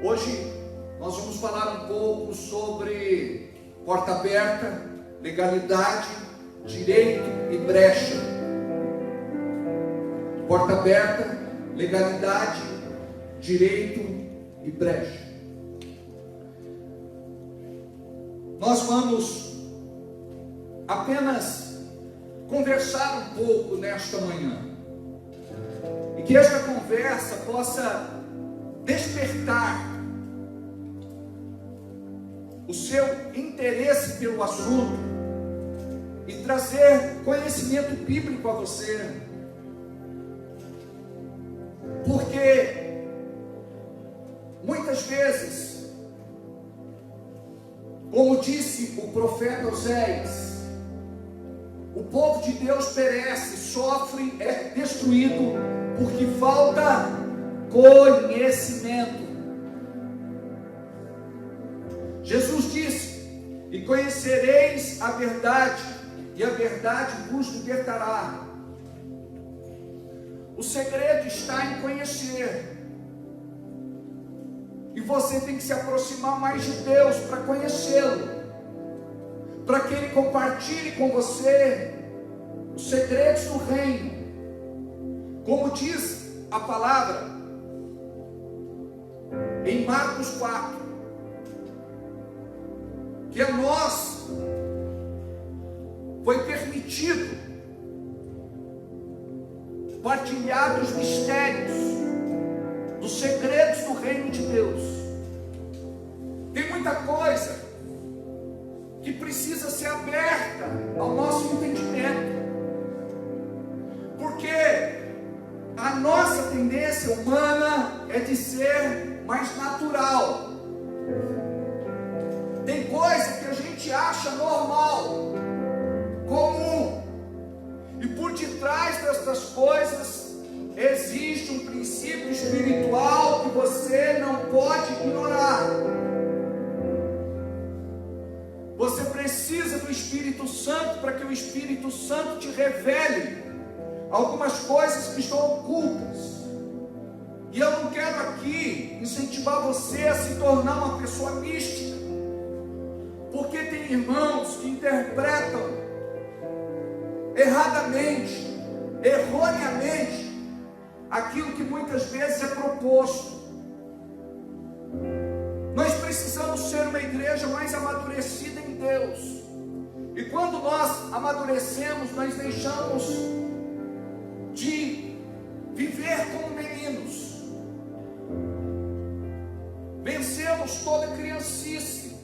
Hoje nós vamos falar um pouco sobre porta aberta, legalidade, direito e brecha. Porta aberta, legalidade, direito e brecha. Nós vamos apenas conversar um pouco nesta manhã, e que esta conversa possa despertar o seu interesse pelo assunto e trazer conhecimento bíblico a você, porque muitas vezes, como disse o profeta Oséias, o povo de Deus perece, sofre, é destruído, porque falta conhecimento. Jesus disse: e conhecereis a verdade, e a verdade vos libertará. O segredo está em conhecer, e você tem que se aproximar mais de Deus para conhecê-lo, para que Ele compartilhe com você os segredos do reino. Como diz a palavra em Marcos 4, que a nós foi permitido partilhar dos mistérios, dos segredos do reino de Deus. Tem muita coisa que precisa ser aberta ao nosso entendimento, porque a nossa tendência humana é de ser mais natural. Tem coisa que a gente acha normal, comum, e por detrás destas coisas existe um princípio espiritual que você não pode ignorar. Você precisa do Espírito Santo para que o Espírito Santo te revele algumas coisas que estão ocultas. E eu não quero aqui incentivar você a se tornar uma pessoa mística, porque tem irmãos que interpretam erradamente, erroneamente, aquilo que muitas vezes é proposto. Nós precisamos ser uma igreja mais amadurecida em Deus, e quando nós amadurecemos, nós deixamos de viver como meninos, vencemos toda criancice,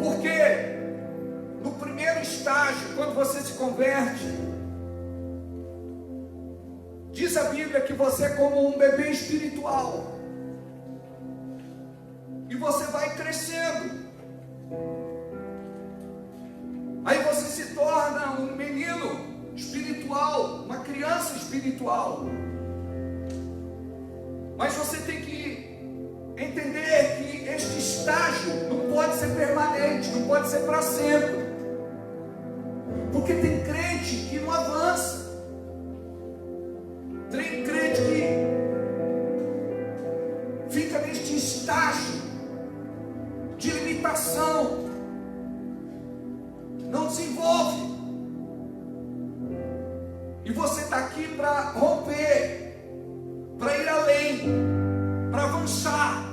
porque no primeiro estágio, quando você se converte, diz a Bíblia que você é como um bebê espiritual, e você vai crescendo, aí você se torna um menino espiritual, uma criança espiritual. Mas você tem que entender que este estágio não pode ser permanente, não pode ser para sempre, porque tem crente que não avança, tem crente que fica neste estágio de limitação, não desenvolve. E você está aqui para romper, para ir além, para avançar.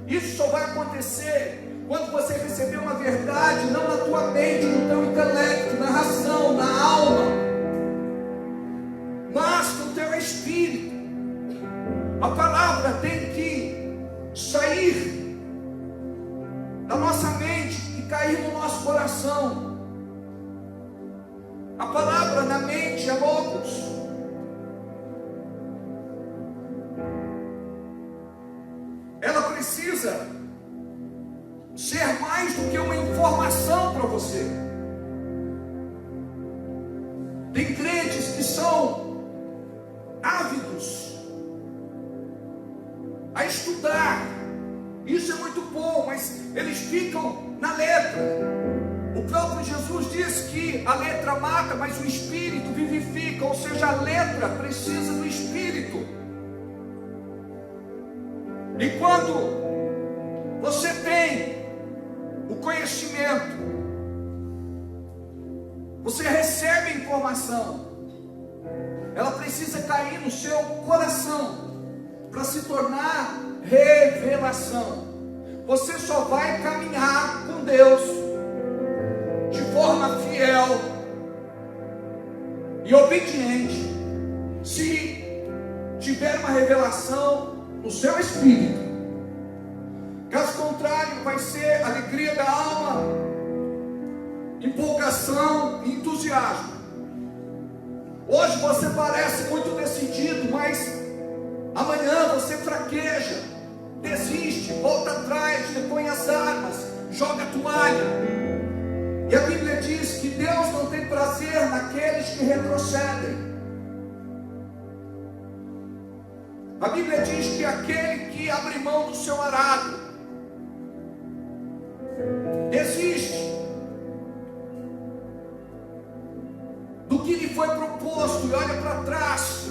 Isso só vai acontecer quando você receber uma verdade, não na tua mente, no teu intelecto, na razão, na alma, mas no teu espírito. A palavra tem que sair da nossa mente e cair no nosso coração. A palavra na mente é logos. Ela precisa ser mais do que uma informação para você. Tem crentes que são ávidos a estudar. Isso é muito bom, mas eles ficam na letra. O próprio Jesus diz que a letra mata, mas o Espírito vivifica, ou seja, a letra precisa do Espírito. E quando você tem o conhecimento, você recebe a informação, ela precisa cair no seu coração para se tornar revelação. Você só vai caminhar com Deus de forma fiel e obediente se tiver uma revelação no seu espírito. Caso contrário, vai ser alegria da alma, empolgação e entusiasmo. Hoje você parece muito decidido, mas amanhã você fraqueja, desiste, volta atrás, depõe as armas, joga a toalha. E a Bíblia diz que Deus não tem prazer naqueles que retrocedem. A Bíblia diz que aquele que abre mão do seu arado, desiste do que lhe foi proposto e olha para trás.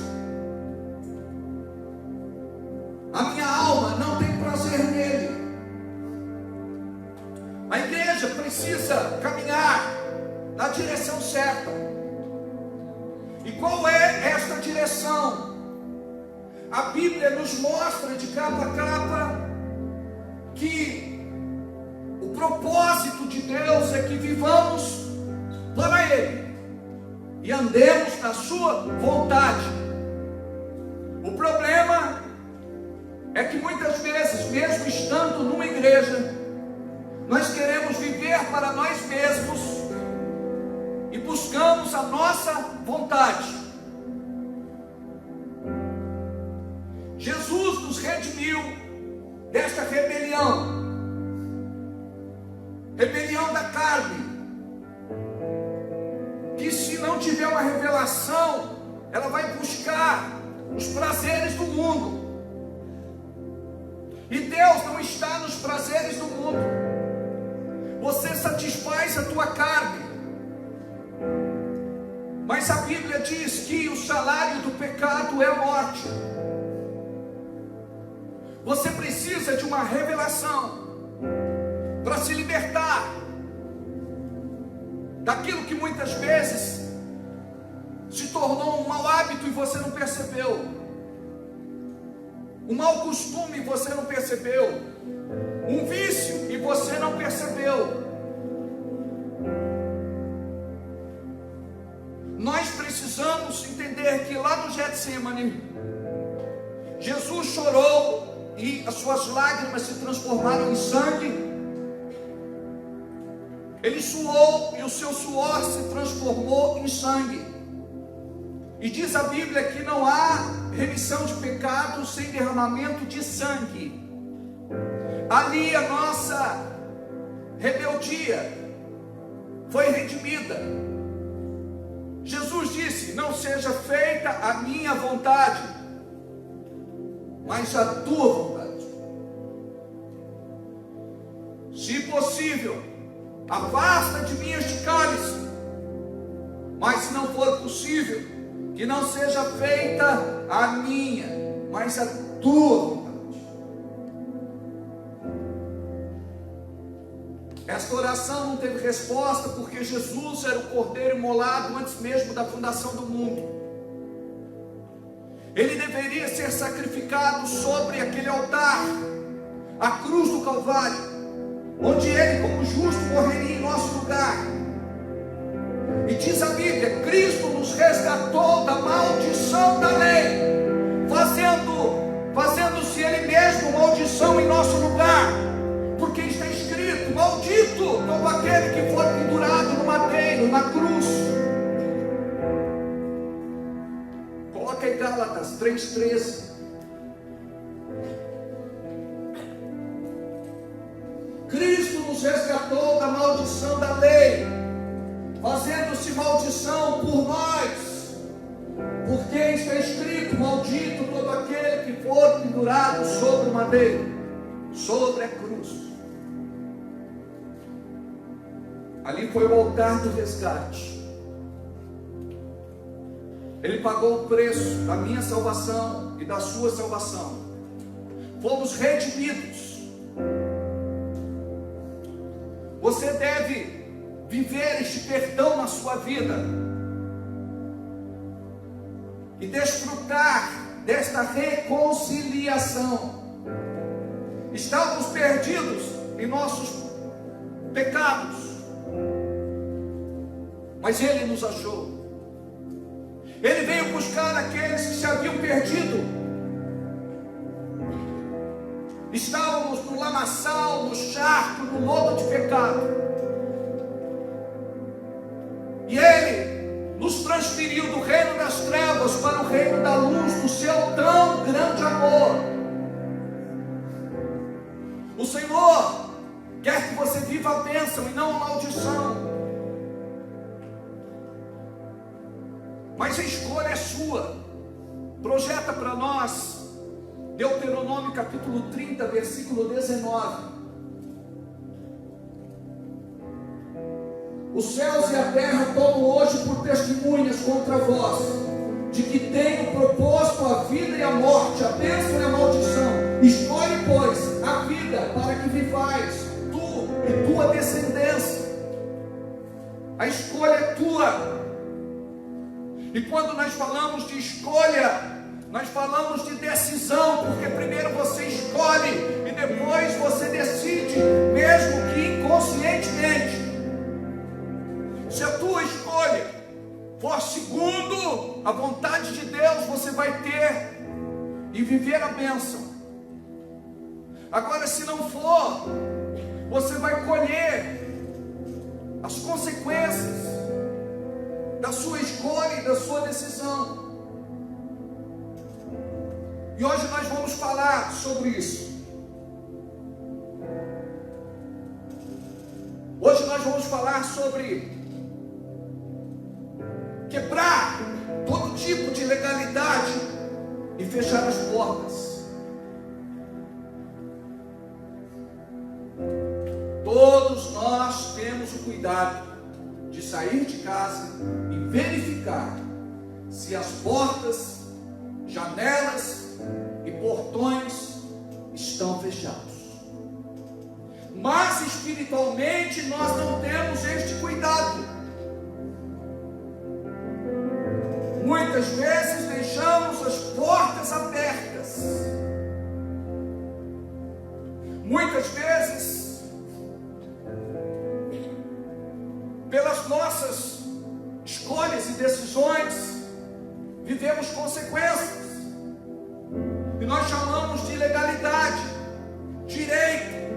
A minha alma não tem prazer nele. A igreja precisa caminhar na direção certa. E qual é esta direção? A Bíblia nos mostra de capa a capa que o propósito de Deus é que vivamos para Ele e andemos na sua vontade. O problema é que muitas vezes, mesmo estando numa igreja, nós queremos viver para nós mesmos e buscamos a nossa vontade. Jesus nos redimiu desta rebelião da carne, que se não tiver uma revelação, ela vai buscar os prazeres do mundo. E Deus não está nos prazeres do mundo. Você satisfaz a tua carne, mas a Bíblia diz que o salário do pecado é a morte. Você precisa de uma revelação para se libertar daquilo que muitas vezes se tornou um mau hábito e você não percebeu, um mau costume e você não percebeu, um vício e você não percebeu. Nós precisamos entender que lá no Getsemane, Jesus chorou e as suas lágrimas se transformaram em sangue. Ele suou e o seu suor se transformou em sangue. E diz a Bíblia que não há remissão de pecados sem derramamento de sangue. Ali a nossa rebeldia foi redimida. Jesus disse: não seja feita a minha vontade, mas a tua vontade. Se possível, afasta de mim este cálice, mas se não for possível, que não seja feita a minha, mas a tua vontade. Esta oração não teve resposta porque Jesus era o cordeiro imolado antes mesmo da fundação do mundo. Ele deveria ser sacrificado sobre aquele altar, a cruz do Calvário, onde ele como justo morreria em nosso lugar. E diz a Bíblia, Cristo nos resgatou da maldição da lei, fazendo-se ele mesmo maldição em nosso lugar, porque está escrito: maldito todo aquele que for pendurado no madeiro, na cruz. Coloca em Gálatas 3,13. Cristo nos resgatou da maldição da lei, fazendo-se maldição por nós, porque está escrito: maldito todo aquele que for pendurado sobre o madeiro, sobre a cruz. Ali foi o altar do resgate. Ele pagou o preço da minha salvação e da sua salvação. fomos redimidos. Você deve viver este perdão na sua vida e desfrutar desta reconciliação. Estávamos perdidos em nossos pecados, mas Ele nos achou. Ele veio buscar aqueles que se haviam perdido. Estávamos no lamaçal, no charco, no lodo de pecado, e Ele nos transferiu do reino das trevas para o reino da luz, do seu tão grande amor. O Senhor quer que você viva a bênção e não a maldição. Mas a escolha é sua. Projeta para nós Deuteronômio capítulo 30, versículo 19. Os céus e a terra tomam hoje por testemunhas contra vós, de que tenho proposto a vida e a morte, a bênção e a maldição. Escolhe, pois, a vida para que vivais, tu e tua descendência. A escolha é tua. E quando nós falamos de escolha, nós falamos de decisão, porque primeiro você escolhe e depois você decide, mesmo que inconscientemente. Se a tua escolha for segundo a vontade de Deus, você vai ter e viver a bênção. Agora, se não for, você vai colher as consequências da sua escolha e da sua decisão. E hoje nós vamos falar sobre isso. Hoje nós vamos falar sobre quebrar todo tipo de legalidade e fechar as portas. Todos nós temos o cuidado de sair de casa e verificar se as portas, janelas e portões estão fechados. Mas espiritualmente nós não temos este cuidado. Muitas vezes deixamos as portas abertas. Muitas vezes, pelas nossas escolhas e decisões, vivemos consequências. E nós chamamos de ilegalidade, direito,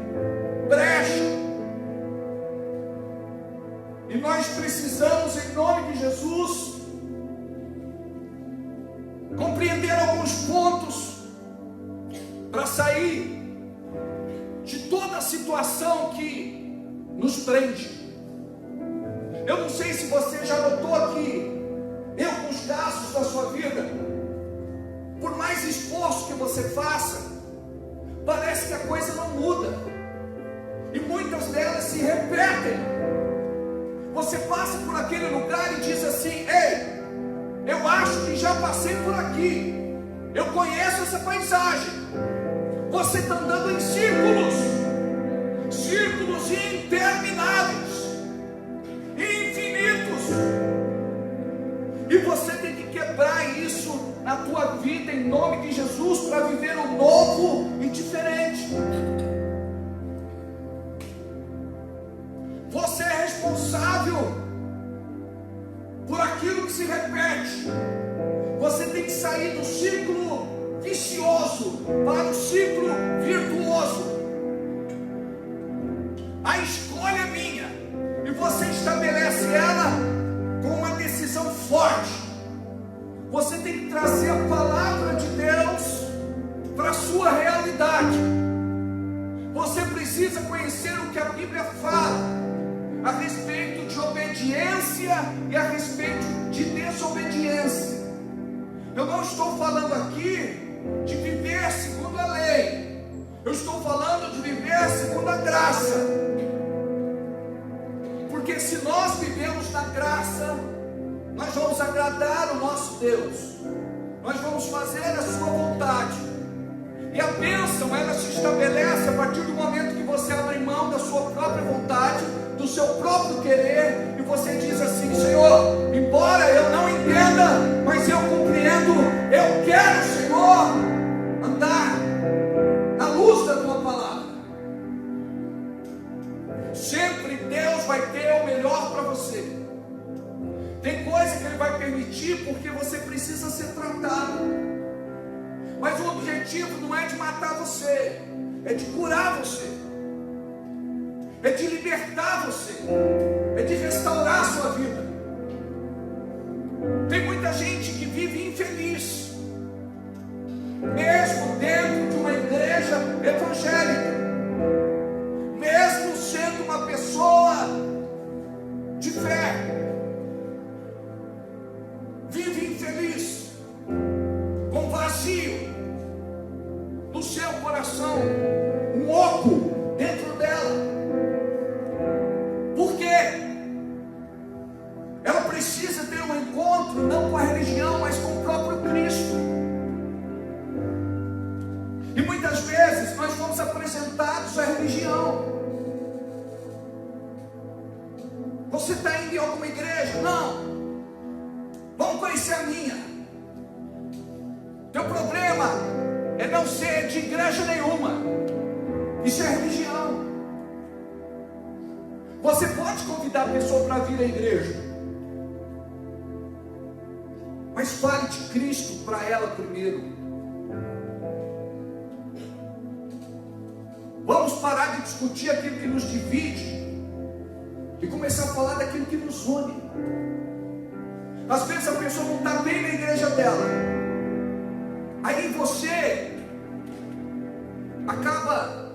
brecha. E nós precisamos, em nome de Jesus, compreender alguns pontos para sair de toda a situação que nos prende. Eu não sei se você já notou aqui, em alguns casos da sua vida, por mais esforço que você faça, parece que a coisa não muda, e muitas delas se repetem. Você passa por aquele lugar e diz assim: ei, eu acho que já passei por aqui, eu conheço essa paisagem. Você está andando em círculos, círculos intermináveis, infinitos, e você tem que quebrar isso na tua vida em nome de Jesus para viver o novo e diferente. Você é responsável por aquilo que se repete. Você tem que sair do ciclo vicioso para o ciclo virtuoso. A escolha é minha, e você estabelece ela com uma decisão forte. Você tem que trazer a palavra de Deus para a sua realidade. Você precisa conhecer o que a Bíblia fala a respeito de obediência e a respeito de desobediência. Eu não estou falando aqui de viver segundo a lei, eu estou falando de viver segundo a graça. Porque se nós vivemos na graça, nós vamos agradar o nosso Deus, nós vamos fazer a sua vontade. E a bênção, ela se estabelece a partir do momento que você abre mão da sua própria vontade, do seu próprio querer, e você diz assim: Senhor, embora eu não entenda, mas eu compreendo, eu quero, Senhor, andar na luz da tua palavra. Sempre Deus vai ter o melhor para você. Tem coisa que Ele vai permitir porque você precisa ser tratado. Mas o objetivo não é de matar você, é de curar você, é de libertar você, é de restaurar a sua vida. Tem muita gente que vive infeliz, mesmo dentro de uma igreja evangélica, mesmo sendo uma pessoa de fé, vive infeliz, com vazio no seu coração, um oco dentro dela. Por quê? Ela precisa ter um encontro não com a religião, mas com o próprio Cristo. E muitas vezes nós fomos apresentados à religião. Você está indo em alguma igreja? Não. Vamos conhecer a minha. Teu problema é não ser de igreja nenhuma. Isso é religião. Você pode convidar a pessoa para vir à igreja, mas fale de Cristo para ela primeiro. Vamos parar de discutir aquilo que nos divide e começar a falar daquilo que nos une. Às vezes a pessoa não está bem na igreja dela, aí você acaba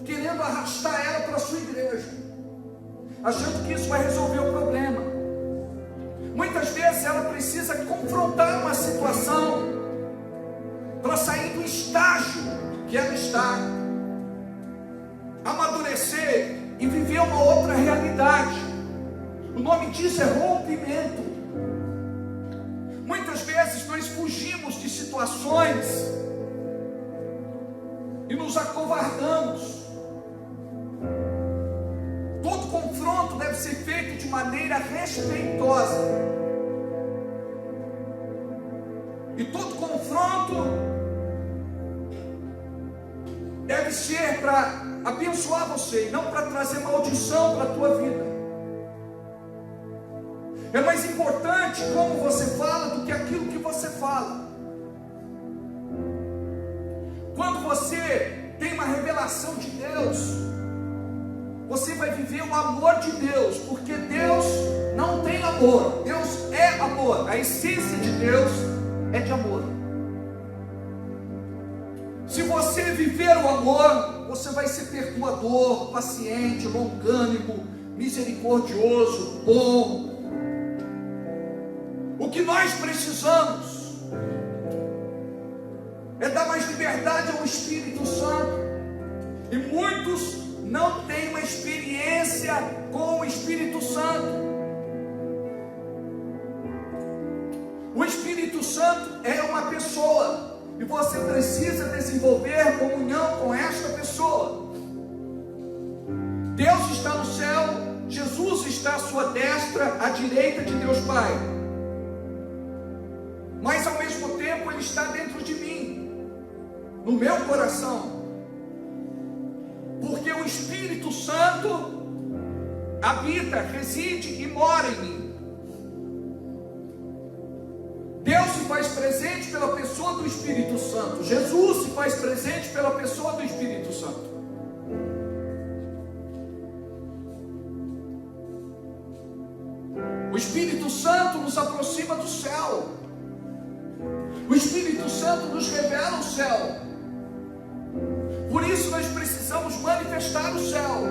querendo arrastar ela para a sua igreja, achando que isso vai resolver o problema. Muitas vezes ela precisa confrontar uma situação para sair do estágio que ela está, amadurecer e viver uma outra realidade. O nome disso é rompimento. Muitas vezes nós fugimos de situações e nos acovardamos. Todo confronto deve ser feito de maneira respeitosa. E todo confronto deve ser para abençoar você, e não para trazer maldição para a tua vida. É mais importante como você fala do que aquilo que você fala. Quando você tem uma revelação de Deus, você vai viver o amor de Deus, porque Deus não tem amor, Deus é amor. A essência de Deus é de amor. Se você viver o amor, você vai ser perdoador, paciente, longânimo, misericordioso, bom. O que nós precisamos é dar mais liberdade ao Espírito Santo. E muitos não têm uma experiência com o Espírito Santo. O Espírito Santo é uma pessoa, e você precisa desenvolver comunhão com esta pessoa. Deus está no céu, Jesus está à sua destra, à direita de Deus Pai. Mas ao mesmo tempo Ele está dentro de mim, no meu coração. Porque o Espírito Santo habita, reside e mora em mim. Deus se faz presente pela pessoa do Espírito Santo. Jesus se faz presente pela pessoa do Espírito Santo. O Espírito Santo nos aproxima do céu. O Espírito Santo nos revela o céu. Por isso nós precisamos manifestar o céu.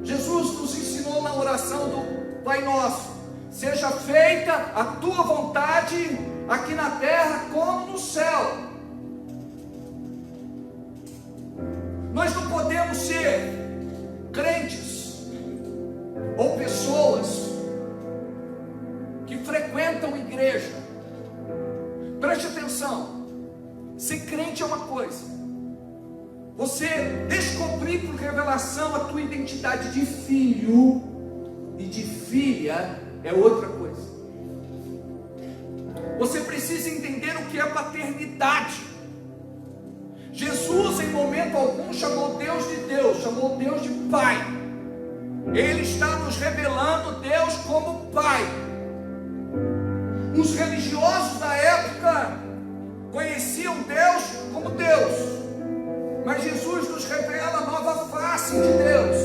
Jesus nos ensinou na oração do Pai Nosso: seja feita a tua vontade aqui na terra como no céu. Nós não podemos ser crentes ou pessoas que frequentam igreja. Preste atenção. Ser crente é uma coisa, você descobrir por revelação a tua identidade de filho e de filha é outra coisa. Você precisa entender o que é paternidade. Jesus, em momento algum, chamou Deus de Deus, chamou Deus de Pai. Ele está nos revelando Deus como Pai. Os religiosos da época conheciam Deus como Deus, mas Jesus nos revela a nova face de Deus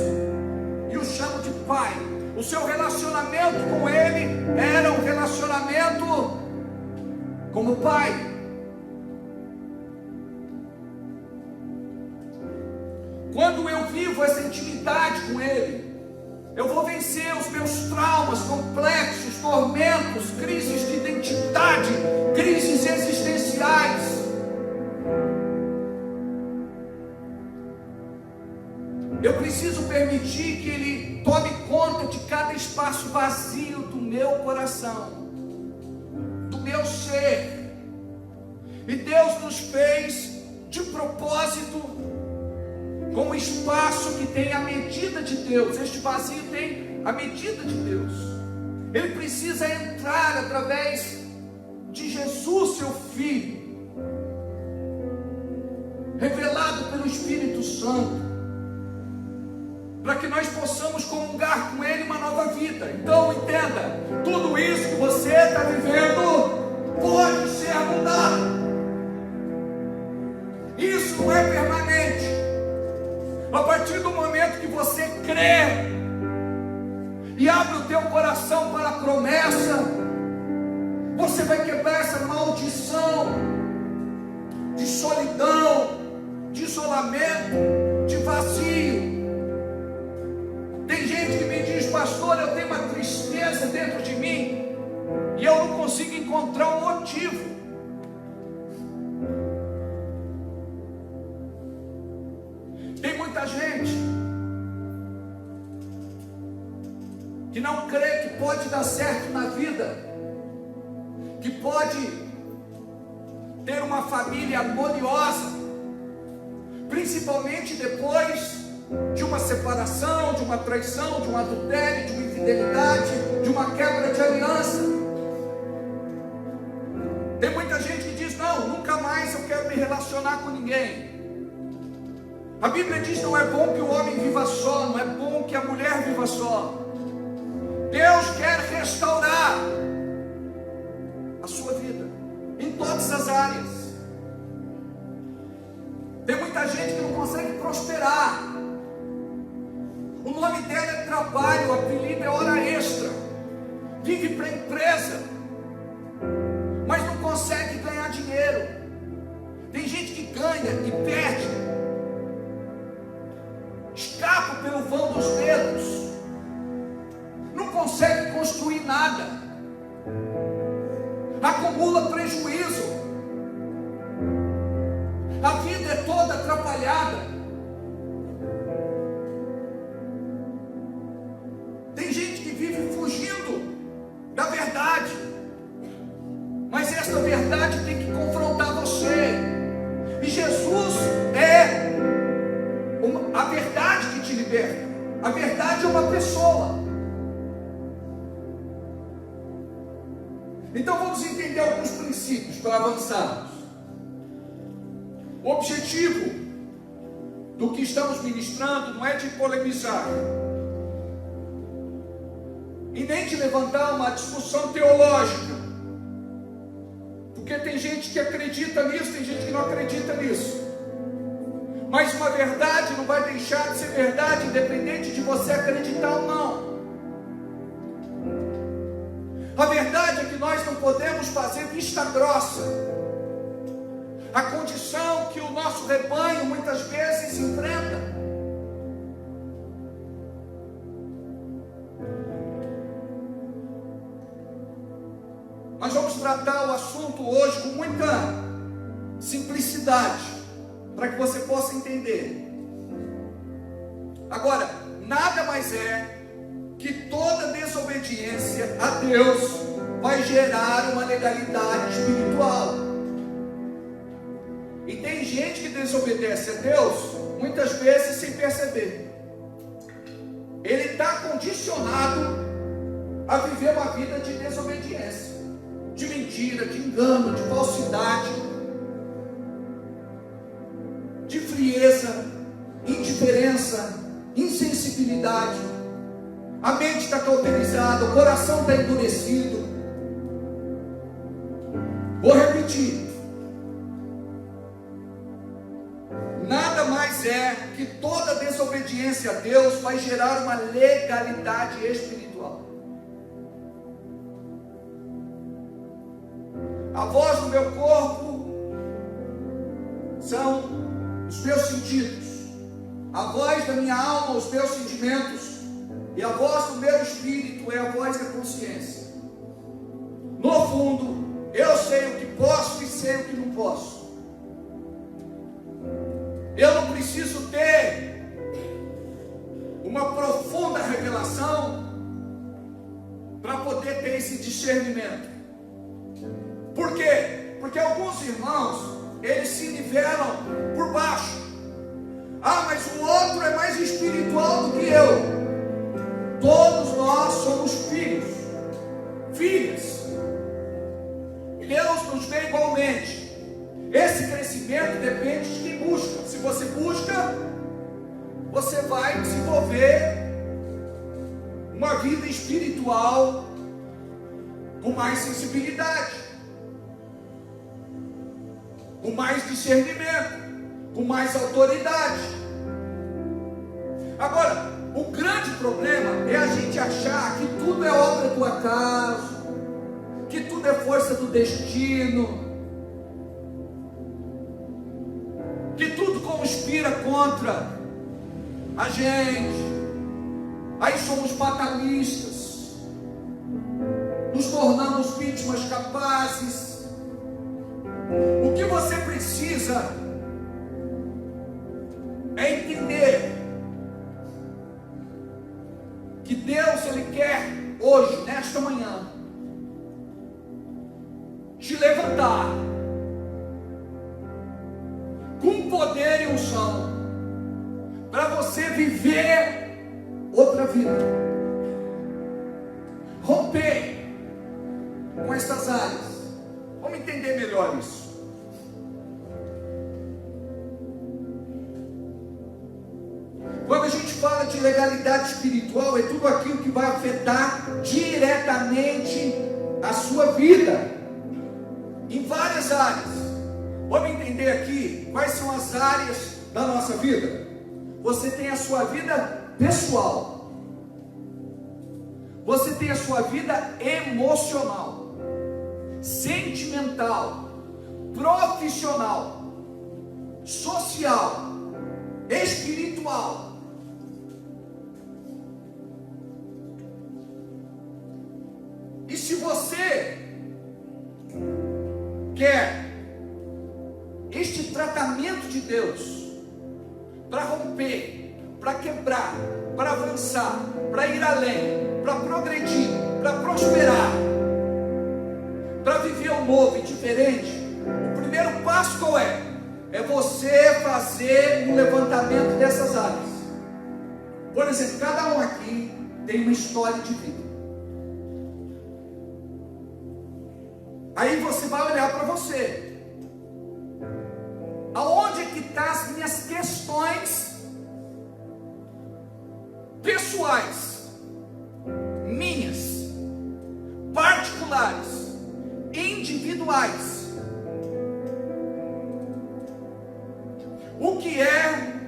e o chama de Pai. O seu relacionamento com Ele era um relacionamento como Pai. Quando eu vivo essa intimidade com Ele, eu vou vencer os meus traumas, complexos, tormentos, crises de identidade, crises existenciais. Eu preciso permitir que Ele tome conta de cada espaço vazio do meu coração, do meu ser. E Deus nos fez de propósito com um espaço que tem a medida de Deus. Este vazio tem a medida de Deus. Ele precisa entrar através de Jesus, seu Filho, revelado pelo Espírito Santo, para que nós possamos comungar com Ele uma nova vida. Então entenda, tudo isso que você está vivendo pode ser mudado. Isso não é permanente. A partir do momento que você crê e abre o teu coração para a promessa, você vai quebrar essa maldição de solidão, de isolamento, de vazio. Tem gente que me diz: pastor, eu tenho uma tristeza dentro de mim e eu não consigo encontrar um motivo. Tem muita gente que não crê que pode dar certo na vida, que pode ter uma família harmoniosa, principalmente depois de uma separação, de uma traição, de um adultério, de uma infidelidade, de uma quebra de aliança. Tem muita gente que diz: não, nunca mais eu quero me relacionar com ninguém. A Bíblia diz: não é bom que o homem viva só, não é bom que a mulher viva só. Deus quer restaurar a sua vida em todas as áreas. Tem muita gente que não consegue prosperar. O nome dela é trabalho, o apelido é hora extra. Vive para a empresa, mas não consegue ganhar dinheiro. Tem gente que ganha e perde, escapa pelo vão dos dedos, não consegue construir nada, acumula prejuízo, a vida é toda atrapalhada. Tem gente que vive fugindo da verdade, mas essa verdade tem que confrontar você, e Jesus é a verdade que te liberta. A verdade é uma pessoa. Então vamos entender alguns princípios para avançarmos. O objetivo do que estamos ministrando não é de polemizar e nem de levantar uma discussão teológica, porque tem gente que acredita nisso, tem gente que não acredita nisso. Mas uma verdade não vai deixar de ser verdade, independente de você acreditar ou não. A verdade é que nós não podemos fazer vista grossa. A condição que o nosso rebanho muitas vezes enfrenta. Nós vamos tratar o assunto hoje com muita simplicidade, para que você possa entender. Agora, nada mais é que toda desobediência a Deus vai gerar uma legalidade espiritual. gente que desobedece a Deus, muitas vezes sem perceber. Ele está condicionado a viver uma vida de desobediência, de mentira, de engano, de falsidade, de frieza, indiferença, insensibilidade. A mente está cauterizada, o coração está endurecido. Vou repetir. Nada mais é que toda desobediência a Deus vai gerar uma legalidade espiritual. A voz do meu corpo são os meus sentidos. A voz da minha alma, os meus sentimentos. E a voz do meu espírito é a voz da consciência. No fundo, eu sei o que posso e sei o que não posso. Eu não preciso ter uma profunda revelação para poder ter esse discernimento. Por quê? Porque alguns irmãos, eles se nivelam por baixo. Ah, mas o outro é mais espiritual do que eu. Todos nós somos filhos, filhas. Deus nos vê igualmente. Esse crescimento depende de quem busca. Se você busca, você vai desenvolver uma vida espiritual com mais sensibilidade, com mais discernimento, com mais autoridade. Agora, o grande problema é a gente achar que tudo é obra do acaso, que tudo é força do destino, que tudo conspira contra a gente. Aí somos fatalistas, nos tornamos vítimas capazes. O que você precisa é entender que Deus, Ele quer hoje, nesta manhã, te levantar com poder e unção para você viver outra vida, romper com estas áreas. Vamos entender melhor isso. Quando a gente fala de legalidade espiritual, é tudo aquilo que vai afetar diretamente a sua vida, em várias áreas. Vamos entender aqui quais são as áreas da nossa vida. Você tem a sua vida pessoal, você tem a sua vida emocional, sentimental, profissional, social, espiritual. E se você quer este tratamento de Deus para romper, para quebrar, para avançar, para ir além, para progredir, para prosperar, para viver um novo e diferente, o primeiro passo qual é? É você fazer um levantamento dessas áreas. Por exemplo, cada um aqui tem uma história de vida. Aí você vai olhar para você. Aonde é que estão as minhas questões pessoais, minhas, particulares, individuais? O que é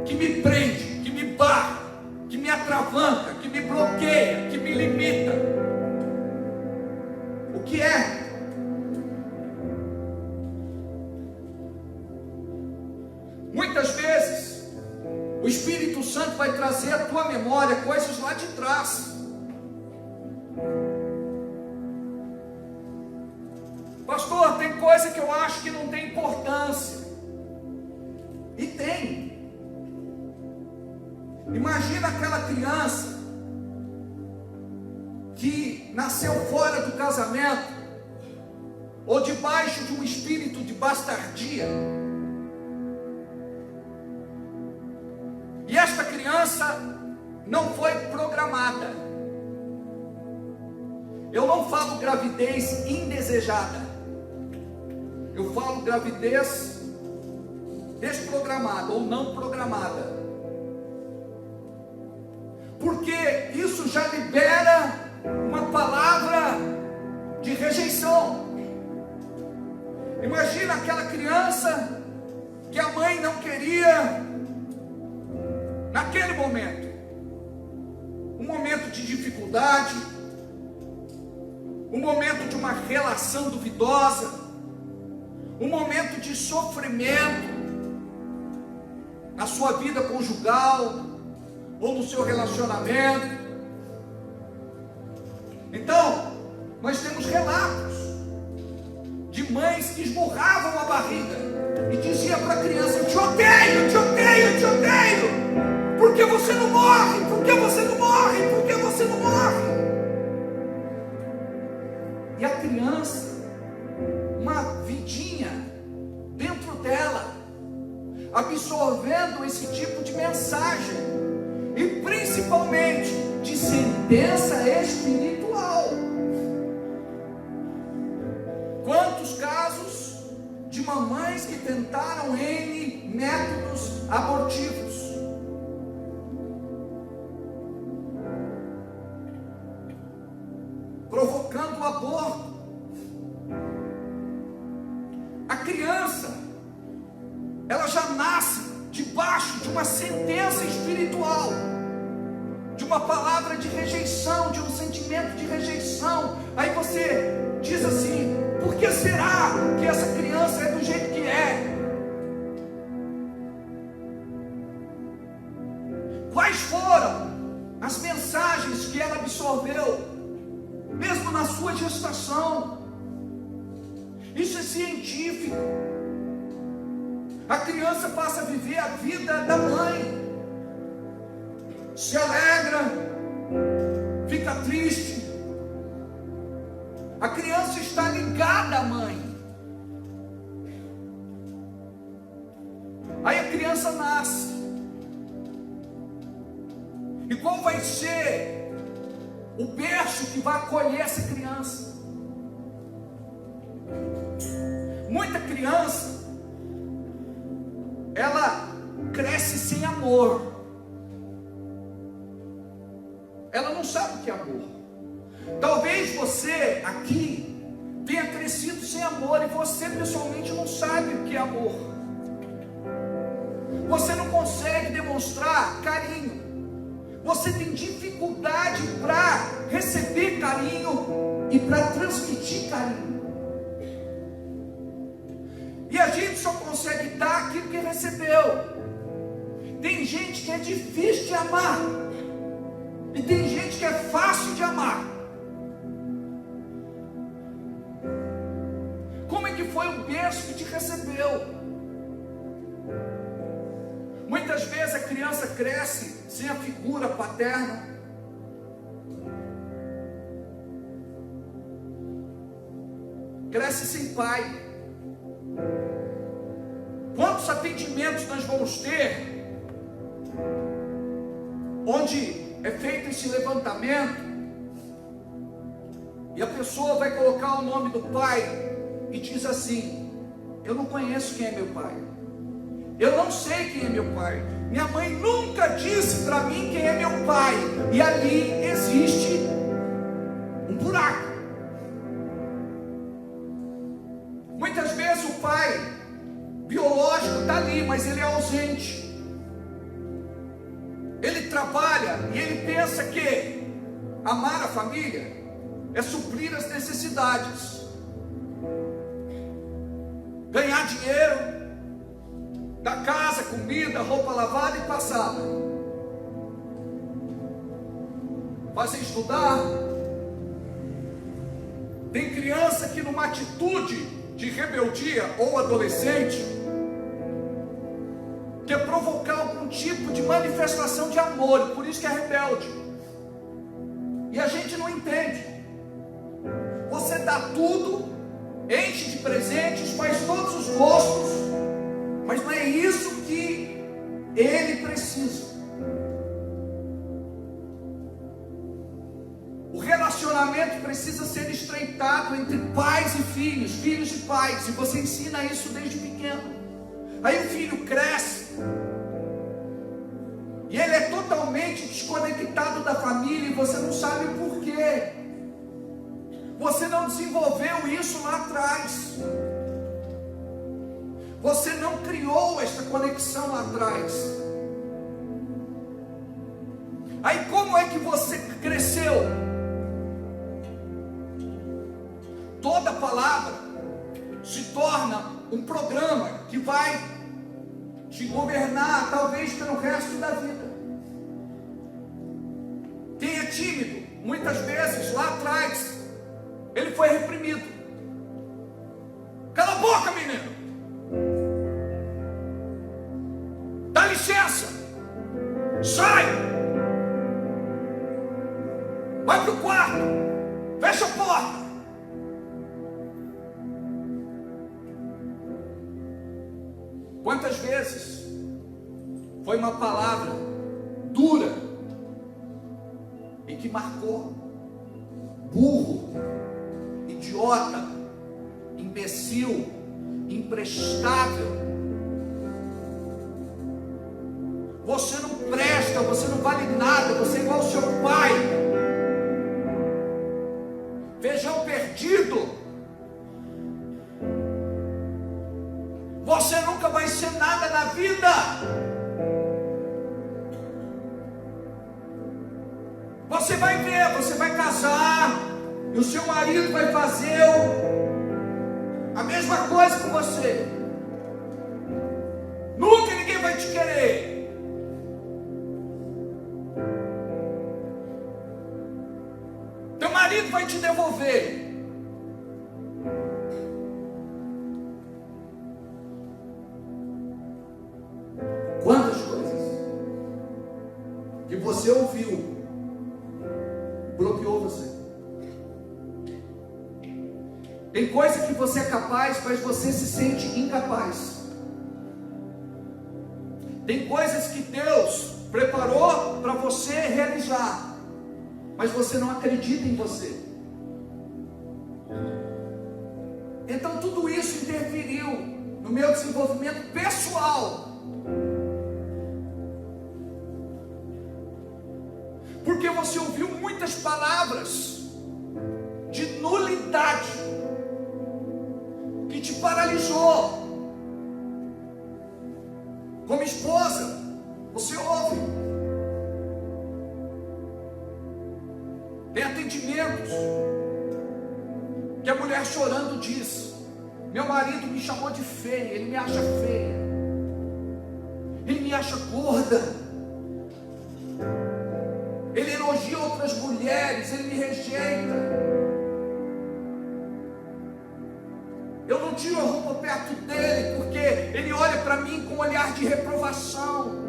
que me prende, que me barra, que me atravanca, que me bloqueia, que me limita? O que é? Muitas vezes o Espírito Santo vai trazer à tua memória coisas lá de trás. Pastor, tem coisa que eu acho que não tem importância. E tem. Imagina aquela criança que nasceu fora do casamento, ou debaixo de um espírito de bastardia, criança não foi programada. Eu não falo gravidez indesejada, eu falo gravidez desprogramada ou não programada, porque isso já libera uma palavra de rejeição. Imagina aquela criança que a mãe não queria naquele momento, um momento de dificuldade, um momento de uma relação duvidosa, um momento de sofrimento na sua vida conjugal ou no seu relacionamento. Então, nós temos relatos de mães que esmurravam a barriga e diziam para a criança: eu te odeio, eu te odeio, eu te odeio. Por que você não morre? Por que você não morre? Por que você não morre? E a criança, uma vidinha dentro dela, absorvendo esse tipo de mensagem, e principalmente de sentença espiritual. Quantos casos de mamães que tentaram N métodos abortivos, provocando o aborto. A criança, ela já nasce debaixo de uma sentença espiritual, de uma palavra de rejeição, de um sentimento de rejeição. Aí você diz assim: por que será que essa criança é do jeito que é? Quais foram as mensagens que ela absorveu, mesmo na sua gestação? Isso é científico. A criança passa a viver a vida da mãe, se alegra, fica triste. A criança está ligada à mãe. Aí a criança nasce. E qual vai ser o berço que vai acolher essa criança? Muita criança, ela cresce sem amor. Ela não sabe o que é amor. Talvez você aqui tenha crescido sem amor, e você pessoalmente não sabe o que é amor. Você não consegue demonstrar carinho. Você tem dificuldade para receber carinho e para transmitir carinho. E a gente só consegue dar aquilo que recebeu. Tem gente que é difícil de amar, e tem gente que é fácil de amar. Como é que foi o berço que te recebeu? Muitas vezes a criança cresce sem a figura paterna. Cresce sem pai. Quantos atendimentos nós vamos ter onde é feito esse levantamento e a pessoa vai colocar o nome do pai e diz assim: eu não conheço quem é meu pai, eu não sei quem é meu pai, minha mãe nunca disse para mim quem é meu pai. E ali existe um buraco. Muitas vezes o pai biológico está ali, mas ele é ausente. Ele trabalha e ele pensa que amar a família é suprir as necessidades, ganhar dinheiro, da casa, comida, roupa lavada e passada, fazer estudar. Tem criança que numa atitude de rebeldia ou adolescente quer provocar algum tipo de manifestação de amor, por isso que é rebelde. E a gente não entende. Você dá tudo, enche de presentes, faz todos os gostos, mas não é isso que ele precisa. relacionamento precisa ser estreitado entre pais e filhos, filhos e pais, e você ensina isso desde pequeno. Aí o filho cresce, e ele é totalmente desconectado da família, e você não sabe o porquê. Você não desenvolveu isso lá atrás. Você não criou esta conexão lá atrás. Aí como é que você cresceu? Toda palavra se torna um programa que vai te governar, talvez pelo resto da vida. Quem é tímido, muitas vezes lá atrás, ele foi reprimido. Cala a boca, menino! Dá licença! Sai! Vai para o quarto! Fecha a porta! Quantas vezes foi uma palavra dura e que marcou? Burro, idiota, imbecil, imprestável. Você não presta, você não vale nada, você é igual ao seu pai. Feijão perdido. Você nunca vai ser nada na vida. Você vai ver, você vai casar, e o seu marido vai fazer a mesma coisa com você. Nunca ninguém vai te querer. Teu marido vai te devolver. Quantas coisas que você ouviu bloqueou você? Tem coisa que você é capaz, mas você se sente incapaz. Tem coisas que Deus preparou para você realizar, mas você não acredita em você. Então tudo isso interferiu no meu desenvolvimento pessoal. Porque você ouviu muitas palavras de nulidade que te paralisou. Como esposa, você ouve. Tem atendimentos que a mulher chorando diz: meu marido me chamou de feia, ele me acha feia, ele me acha gorda, ele elogia outras mulheres, ele me rejeita. Eu não tiro a roupa perto dele, porque ele olha para mim com um olhar de reprovação.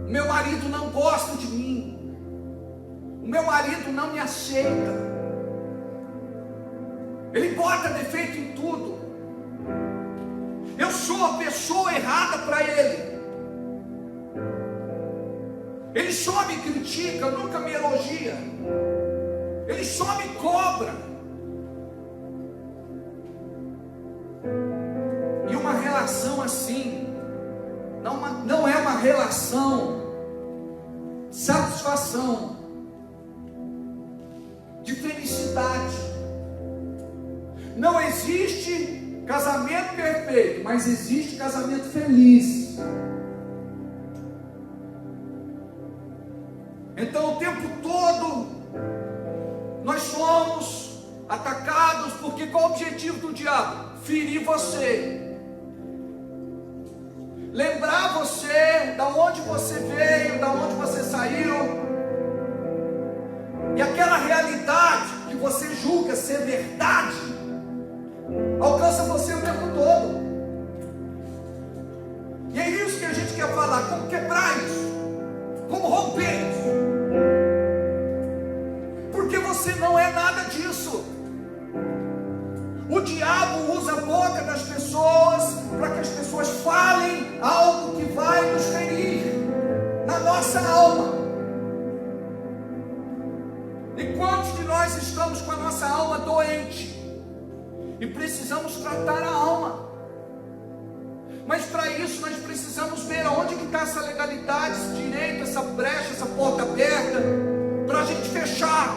Meu marido não gosta de mim. O meu marido não me aceita. Ele bota defeito em tudo. Eu sou a pessoa errada para ele. Ele só me critica, nunca me elogia. Ele só me cobra. E uma relação assim não é uma relação satisfação, de felicidade. Não existe casamento perfeito, mas existe casamento feliz. Então o tempo todo nós somos atacados, porque qual o objetivo do diabo? Ferir você, lembrar você da onde você veio, da onde você saiu, e aquela realidade que você julga ser verdade alcança você o tempo todo. E é isso que a gente quer falar: como quebrar isso, como romper isso, porque você não é nada disso. O diabo usa a boca das pessoas para que as pessoas falem algo que vai nos ferir na doente e precisamos tratar a alma. Mas para isso nós precisamos ver onde que está essa legalidade, esse direito, essa brecha, essa porta aberta, para a gente fechar.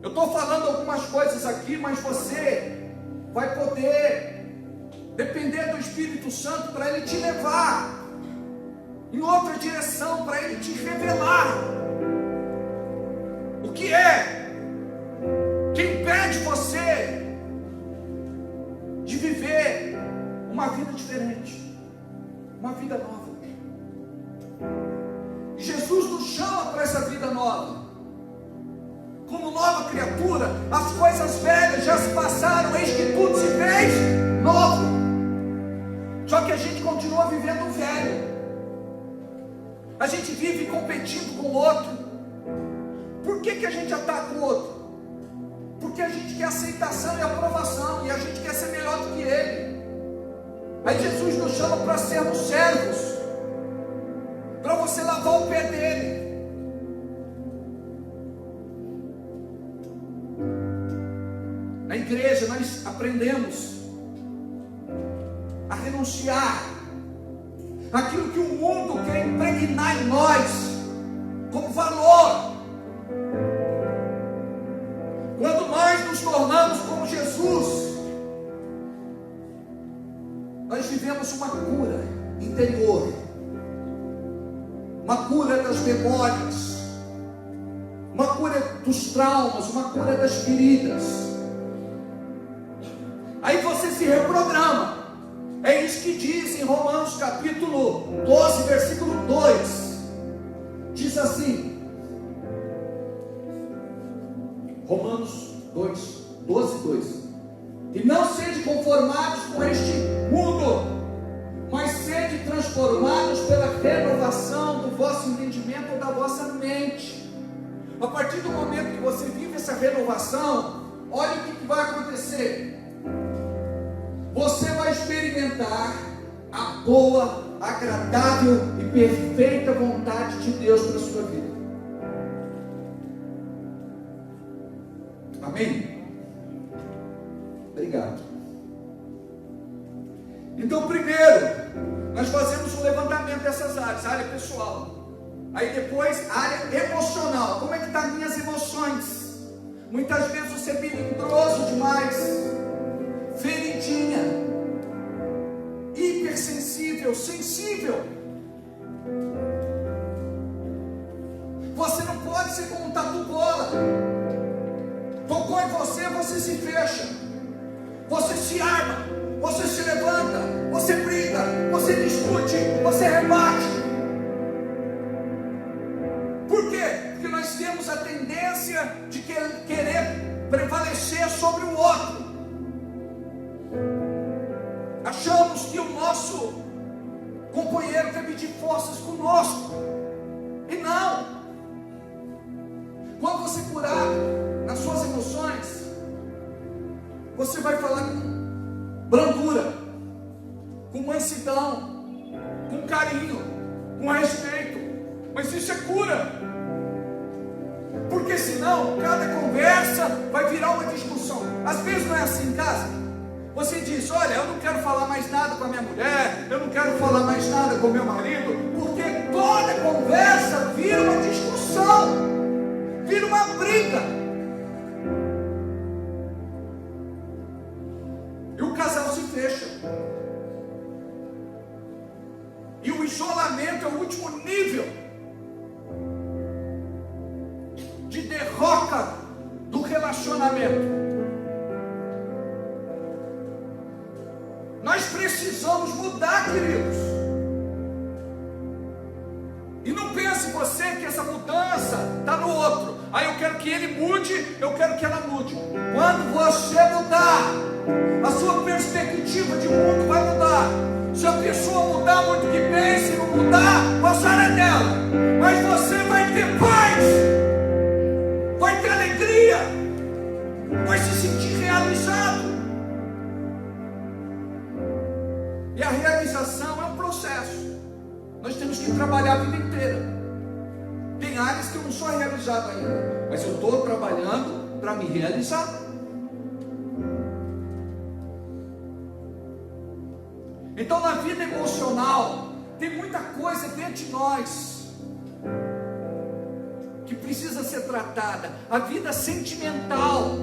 Eu estou falando algumas coisas aqui, mas você vai poder depender do Espírito Santo para Ele te levar em outra direção, para Ele te revelar o que é que impede você de viver uma vida diferente, uma vida nova. E Jesus nos chama para essa vida nova. Como nova criatura, as coisas velhas já se passaram, eis que tudo se fez novo. Só que a gente continua vivendo o velho. A gente vive competindo com o outro. Por que a gente ataca o outro? Porque a gente quer aceitação e aprovação, e a gente quer ser melhor do que ele. Aí Jesus nos chama para sermos servos, para você lavar o pé dele. Na igreja nós aprendemos a renunciar aquilo que o mundo quer impregnar em nós como valor. Quando nós nos tornamos como Jesus, nós vivemos uma cura interior, uma cura das memórias, uma cura dos traumas, uma cura das feridas. Aí você se reprograma. É isso que diz em Romanos capítulo 12, versículo 2. Diz assim, Romanos 2, 12, 2. E não sede conformados com este mundo, mas sede transformados pela renovação do vosso entendimento ou da vossa mente. A partir do momento que você vive essa renovação, olha o que vai acontecer. Você vai experimentar a boa, agradável e perfeita vontade de Deus para a sua vida. Amém? Obrigado. Então, primeiro, nós fazemos um levantamento dessas áreas, área pessoal. Aí depois, área emocional. Como é que estão as minhas emoções? Muitas vezes você é melindroso demais, feridinha, hipersensível, sensível. Você não pode ser como um tatu-bola. Tocou em você, você se fecha, você se arma, você se levanta, você briga, você discute, você rebate. Por quê? Porque nós temos a tendência de querer prevalecer sobre o outro. Achamos que o nosso companheiro quer medir forças conosco. E não. Quando você curar nas suas emoções, você vai falar com brandura, com mansidão, com carinho, com respeito. Mas isso é cura. Porque senão cada conversa vai virar uma discussão. Às vezes não é assim em casa. Você diz, olha, eu não quero falar mais nada com a minha mulher, eu não quero falar mais nada com o meu marido, porque toda conversa vira uma discussão, vira uma briga. E o casal se fecha. E o isolamento é o último nível de derrota do relacionamento. Nós precisamos mudar, queridos. E não pense você que essa mudança está no outro. Aí eu quero que ele mude, eu quero que ela mude. Quando você mudar, a sua perspectiva de mundo vai mudar. Se a pessoa mudar muito que bem, se não mudar, o azar é dela. Mas você vai ter paz, vai ter alegria, vai se sentir realizado. E a realização é um processo. Nós temos que trabalhar a vida inteira. Tem áreas que eu não sou realizado ainda, mas eu estou trabalhando para me realizar. Então, na vida emocional, tem muita coisa dentro de nós que precisa ser tratada. A vida sentimental,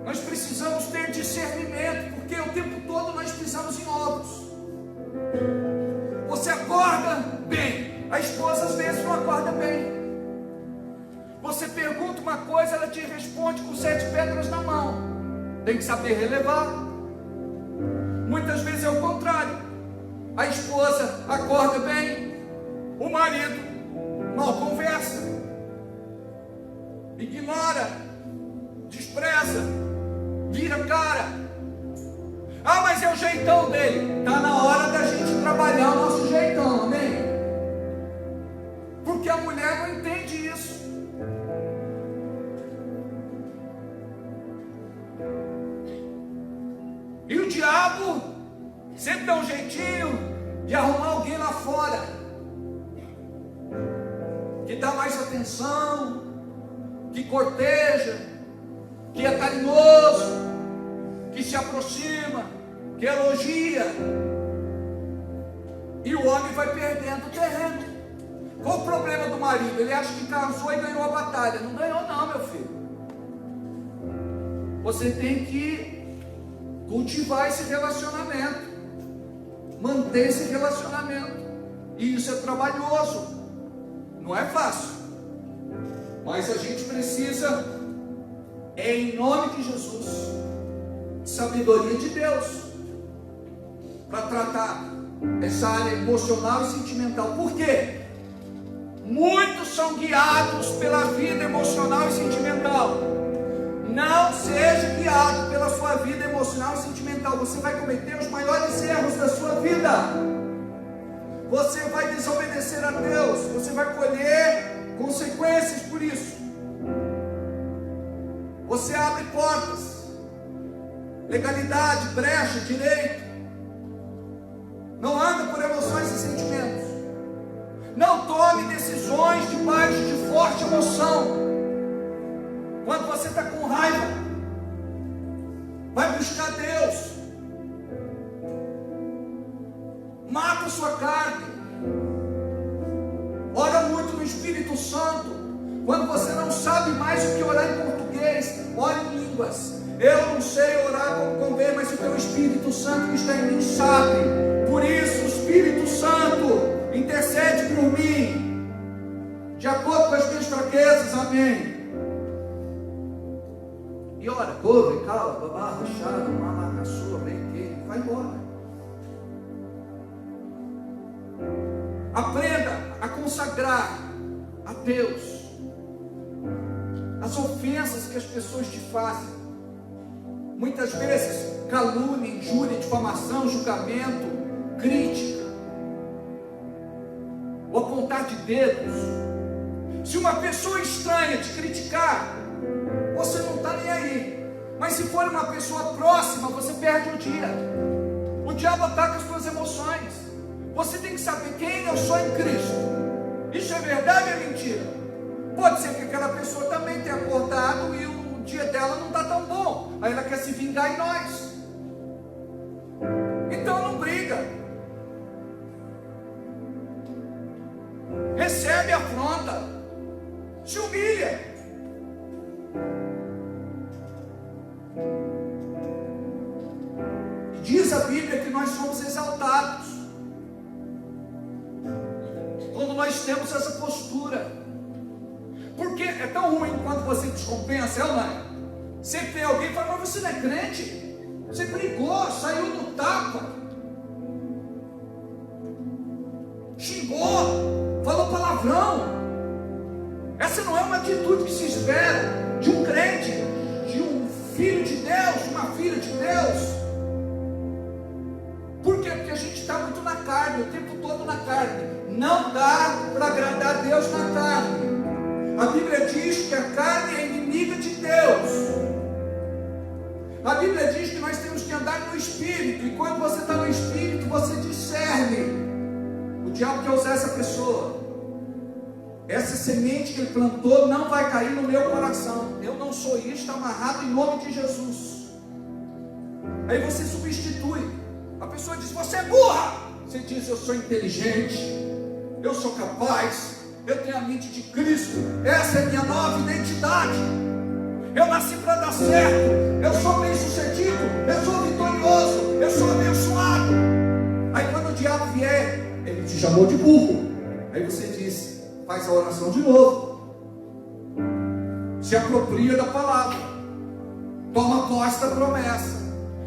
nós precisamos ter discernimento, porque o tempo todo nós pisamos em ovos. Você acorda bem, a esposa às vezes não acorda bem. Você pergunta uma coisa, ela te responde com 7 pedras na mão. Tem que saber relevar. Muitas vezes é o contrário. A esposa acorda bem, o marido mal conversa, ignora, despreza, vira cara. Ah, mas é o jeitão dele. Está na hora da gente trabalhar o nosso jeitão, amém? Porque a mulher não entende isso. E o diabo sempre dá um jeitinho de arrumar alguém lá fora que dá mais atenção, que corteja, que é carinhoso, que se aproxima, que elogia. E o homem vai perdendo o terreno. Qual o problema do marido? Ele acha que casou e ganhou a batalha. Não ganhou não, meu filho. Você tem que cultivar esse relacionamento, manter esse relacionamento, e isso é trabalhoso, não é fácil, mas a gente precisa, em nome de Jesus, sabedoria de Deus, para tratar essa área emocional e sentimental. Por quê? Muitos são guiados pela vida emocional e sentimental. Não seja guiado pela sua vida emocional e sentimental. Você vai cometer os maiores erros da sua vida. Você vai desobedecer a Deus. Você vai colher consequências por isso. Você abre portas, legalidade, brecha, direito. Não anda por emoções e sentimentos. Não tome decisões debaixo de forte emoção. Quando você está com raiva, vai buscar Deus. Mata a sua carne. Ora muito no Espírito Santo. Quando você não sabe mais o que orar em português, ore em línguas. Eu não sei orar como convém, mas o teu Espírito Santo que está em mim sabe. Por isso o Espírito Santo intercede por mim, de acordo com as minhas fraquezas, amém. E ora, corre, cala, babá, rachado, malacaçua, brinquedo, vai embora. Aprenda a consagrar a Deus as ofensas que as pessoas te fazem. Muitas vezes, calúnia, injúria, difamação, julgamento, crítica, o apontar de dedos. Se uma pessoa estranha te criticar, você não está nem aí. Mas se for uma pessoa próxima, você perde o dia. O diabo ataca as suas emoções. Você tem que saber quem eu sou em Cristo. Isso é verdade ou é mentira? Pode ser que aquela pessoa também tenha acordado e o dia dela não está tão bom. Aí ela quer se vingar em nós. Então não briga. Recebe a afronta. Se humilha. Diz a Bíblia que nós somos exaltados quando nós temos essa postura. Porque é tão ruim quando você descompensa, é ou não é? Sempre tem alguém que fala, mas você não é crente? Você brigou, saiu no tapa, xingou, falou palavrão. Essa não é uma atitude que se espera de um crente, de um filho de Deus, de uma filha de Deus. Por quê? Porque a gente está muito na carne, o tempo todo na carne. Não dá para agradar a Deus na carne. A Bíblia diz que a carne é inimiga de Deus. A Bíblia diz que nós temos que andar no Espírito. E quando você está no Espírito, você usar essa pessoa. Essa semente que ele plantou não vai cair no meu coração. Eu não sou isso, está amarrado em nome de Jesus. Aí você substitui. A pessoa diz, você é burra. Você diz, eu sou inteligente, eu sou capaz, eu tenho a mente de Cristo, essa é a minha nova identidade. Eu nasci para dar certo, eu sou bem sucedido, eu sou vitorioso, eu sou abençoado. Aí quando o diabo vier, ele te chamou de burro. Aí você diz, faz a oração de novo, se apropria da palavra, toma posse da promessa,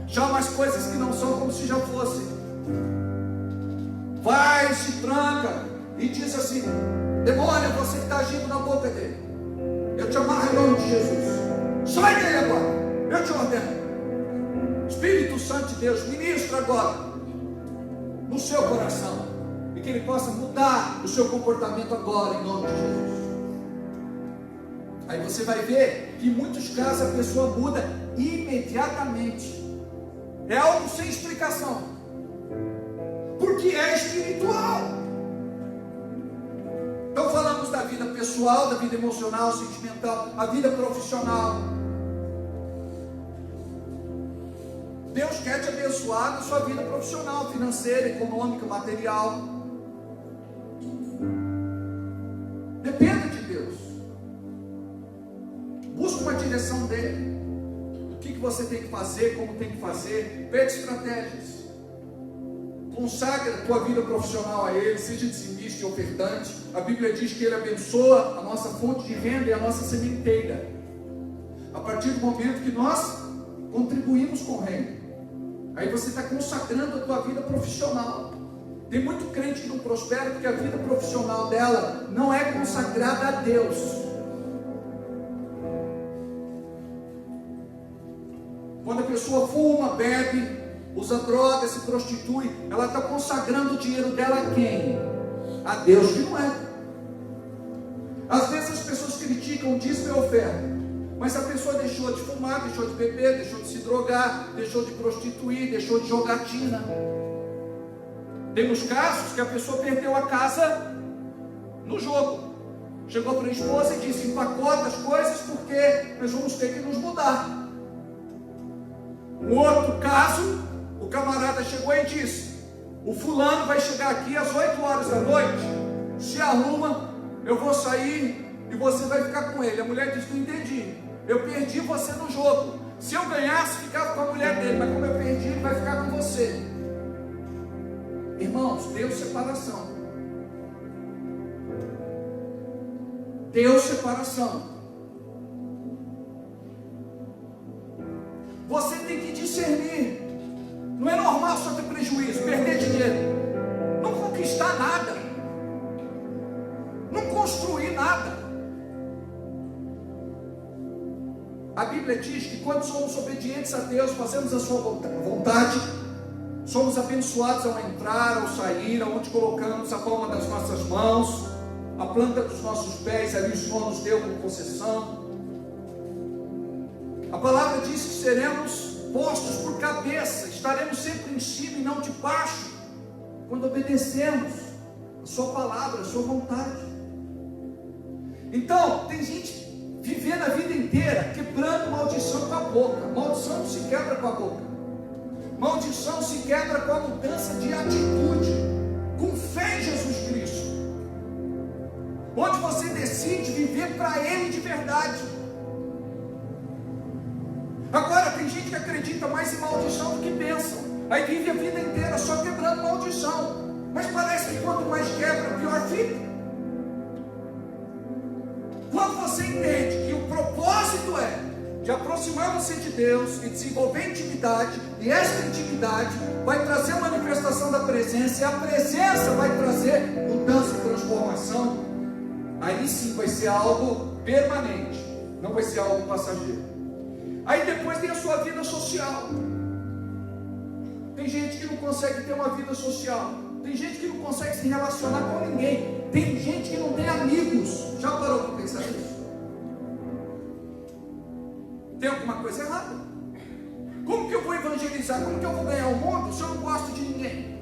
chama as coisas que não são como se já fossem. Vai, se tranca e diz assim, demônio, você que está agindo na boca dele, eu te amarro em nome de Jesus, sai dele agora, eu te ordeno. Espírito Santo de Deus, ministra agora no seu coração, e que ele possa mudar o seu comportamento agora em nome de Jesus. Aí você vai ver que em muitos casos a pessoa muda imediatamente. É algo sem explicação, porque é espiritual. Então falamos da vida pessoal, da vida emocional, sentimental, a vida profissional. Deus quer te abençoar na sua vida profissional, financeira, econômica, material. Dependa de Deus. Busca uma direção dele. O que você tem que fazer, como tem que fazer. Pede estratégias. Consagra a tua vida profissional a Ele, seja dizimista e ofertante. A Bíblia diz que Ele abençoa a nossa fonte de renda e a nossa sementeira. A partir do momento que nós contribuímos com o reino. Aí você está consagrando a tua vida profissional. Tem muito crente que não prospera porque a vida profissional dela não é consagrada a Deus. Quando a pessoa fuma, bebe, usa droga, se prostitui, ela está consagrando o dinheiro dela a quem? A Deus, que não é. Às vezes as pessoas criticam o dízimo e a oferta, mas a pessoa deixou de fumar, deixou de beber, deixou de se drogar, deixou de prostituir, deixou de jogatina. Temos casos que a pessoa perdeu a casa no jogo. Chegou para a esposa e disse, empacota as coisas porque nós vamos ter que nos mudar. Um outro caso, o camarada chegou e disse, o fulano vai chegar aqui às 8 horas da noite, se arruma, eu vou sair e você vai ficar com ele. A mulher disse, não entendi, eu perdi você no jogo, se eu ganhasse ficava com a mulher dele, mas como eu perdi ele vai ficar com você. Irmãos, Deus separação. Deus separação. Você tem que discernir. Não é normal só ter prejuízo, perder dinheiro, não conquistar nada, não construir nada. A Bíblia diz que quando somos obedientes a Deus, fazemos a sua vontade, somos abençoados ao entrar, ao sair, aonde colocamos a palma das nossas mãos, a planta dos nossos pés, ali o Senhor nos deu como possessão. A palavra diz que seremos postos por cabeça, estaremos sempre em cima e não de baixo, quando obedecemos a sua palavra, a sua vontade. Então, tem gente vivendo a vida inteira quebrando maldição com a boca. Maldição não se quebra com a boca, maldição se quebra com a mudança de atitude, com fé em Jesus Cristo, onde você decide viver para Ele de verdade. Agora tem gente que acredita mais em maldição do que bênção, aí vive a vida inteira só quebrando maldição, mas parece que quanto mais quebra, pior fica. Quando você entende que o propósito é de aproximar você de Deus e desenvolver intimidade, e essa intimidade vai trazer uma manifestação da presença, e a presença vai trazer mudança e transformação, aí sim vai ser algo permanente, não vai ser algo passageiro. Aí depois tem a sua vida social. Tem gente que não consegue ter uma vida social, tem gente que não consegue se relacionar com ninguém, tem gente que não tem amigos. Já parou para pensar nisso? Tem alguma coisa errada. Como que eu vou evangelizar? Como que eu vou ganhar o mundo se eu não gosto de ninguém?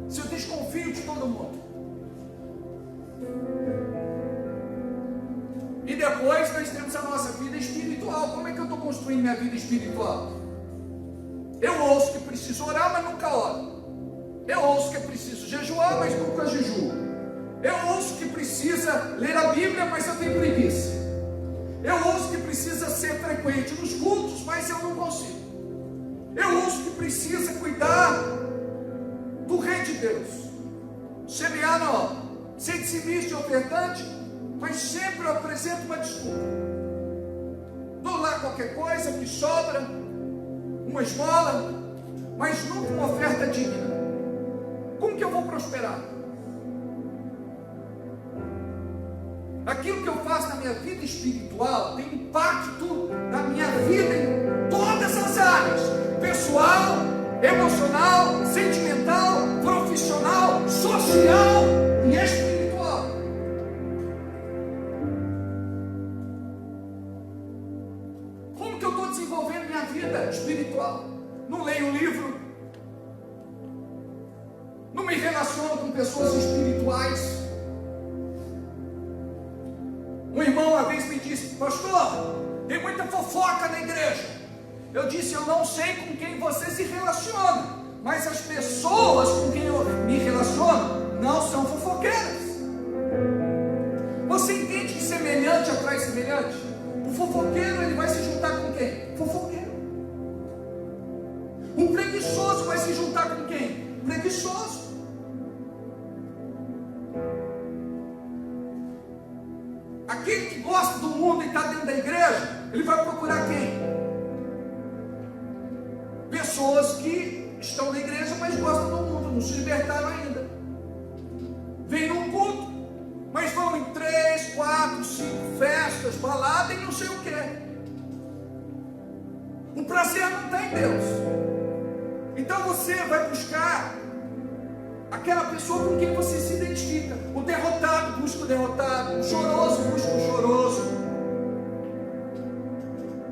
Se eu desconfio de todo mundo? depois nós temos a nossa vida espiritual. Como é que eu estou construindo minha vida espiritual? Eu ouço que preciso orar, mas nunca oro. Eu ouço que é preciso jejuar, mas nunca jejuo. Eu ouço que precisa ler a Bíblia, mas eu tenho preguiça. Eu ouço que precisa ser frequente nos cultos, mas eu não consigo. Eu ouço que precisa cuidar do Rei de Deus, semear na obra, ser dizimista e ofertante, mas sempre eu apresento uma desculpa. Dou lá qualquer coisa que sobra, uma esmola, mas nunca uma oferta digna. Como que eu vou prosperar? Aquilo que eu faço na minha vida espiritual tem impacto na minha vida em todas as áreas: pessoal, emocional, sentimental, profissional, social e espiritual. Como que eu estou desenvolvendo minha vida espiritual? Não leio um livro, não me relaciono com pessoas espirituais. Um irmão uma vez me disse: pastor, tem muita fofoca na igreja. Eu disse: eu não sei com quem você se relaciona, mas as pessoas com quem eu me relaciono não são fofoqueiras. Você entende que semelhante atrai semelhante? O fofoqueiro, ele vai se juntar com quem? Fofoqueiro. O preguiçoso vai se juntar com quem? Preguiçoso. Aquele que gosta do mundo e está dentro da igreja, ele vai procurar quem? Pessoas que estão na igreja, mas gostam do mundo, não se libertaram ainda. Vêm num culto, mas vão em 3, 4, 5 festas, balada e não sei o que. O prazer não está em Deus. Então você vai buscar aquela pessoa com quem você se identifica. O derrotado busca o derrotado, o choroso busca o choroso,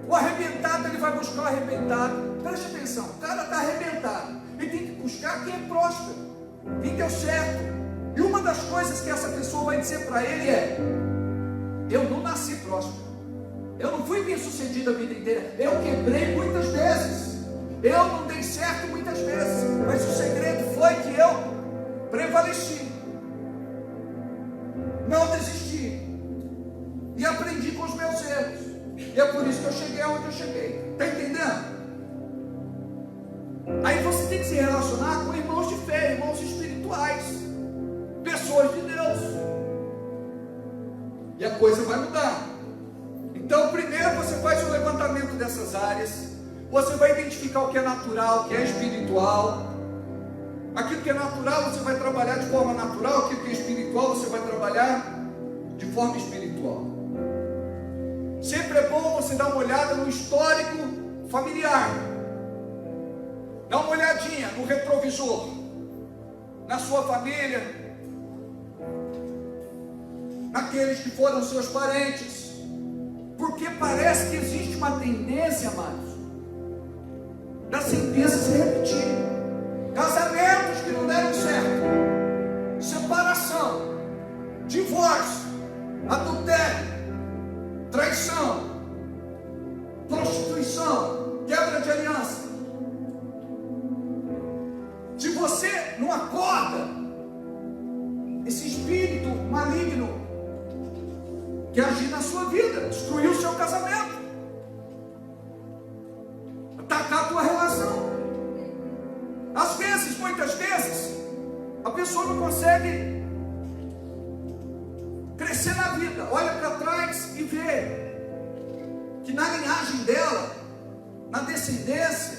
o arrebentado, ele vai buscar o arrebentado. Preste atenção, o cara está arrebentado, ele tem que buscar quem é próspero, quem deu certo. E uma das coisas que essa pessoa vai dizer para ele é: eu não nasci próspero, eu não fui bem sucedido a vida inteira, eu quebrei muitas vezes, eu não dei certo muitas vezes, mas o segredo foi que eu prevaleci, não desisti e aprendi com os meus erros, e é por isso que eu cheguei aonde eu cheguei. Está entendendo? Aí você tem que se relacionar com irmãos de fé, irmãos espirituais, pessoas de Deus, e a coisa vai mudar. Então primeiro você faz o levantamento dessas áreas, você vai identificar o que é natural, o que é espiritual. Aquilo que é natural você vai trabalhar de forma natural, aquilo que é espiritual você vai trabalhar de forma espiritual. Sempre é bom você dar uma olhada no histórico familiar, dá uma olhadinha no retrovisor, na sua família, naqueles que foram seus parentes, porque parece que existe uma tendência, amados, da sentença se repetir. Casamentos que não deram certo, separação, divórcio, adultério, traição, prostituição, quebra de aliança. Se você não acorda, esse espírito maligno que agir na sua vida, destruir o seu casamento, atacar a tua relação. Às vezes, muitas vezes, a pessoa não consegue crescer na vida, olha para trás e vê que na linhagem dela, na descendência,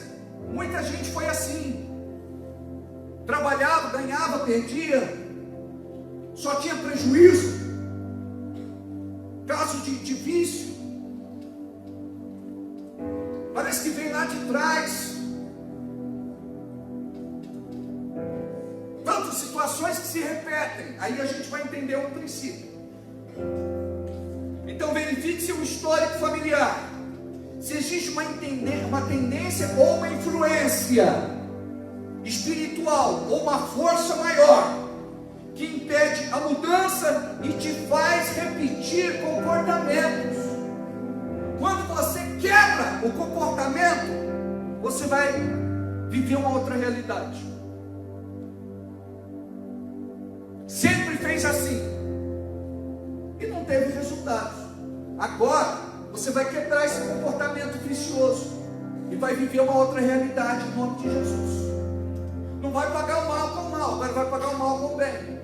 muita gente foi assim, trabalhava, ganhava, perdia, só tinha prejuízo, casos de vício, parece que vem lá de trás. Tantas situações que se repetem, aí a gente vai entender um princípio. Então verifique-se o histórico familiar, se existe uma tendência ou uma influência espiritual, ou uma força maior, que impede a mudança e te faz repetir comportamentos. Quando você quebra o comportamento, você vai viver uma outra realidade. Sempre fez assim e não teve resultados. Agora você vai quebrar esse comportamento vicioso e vai viver uma outra realidade em nome de Jesus. Não vai pagar o mal com o mal, agora vai pagar o mal com o bem.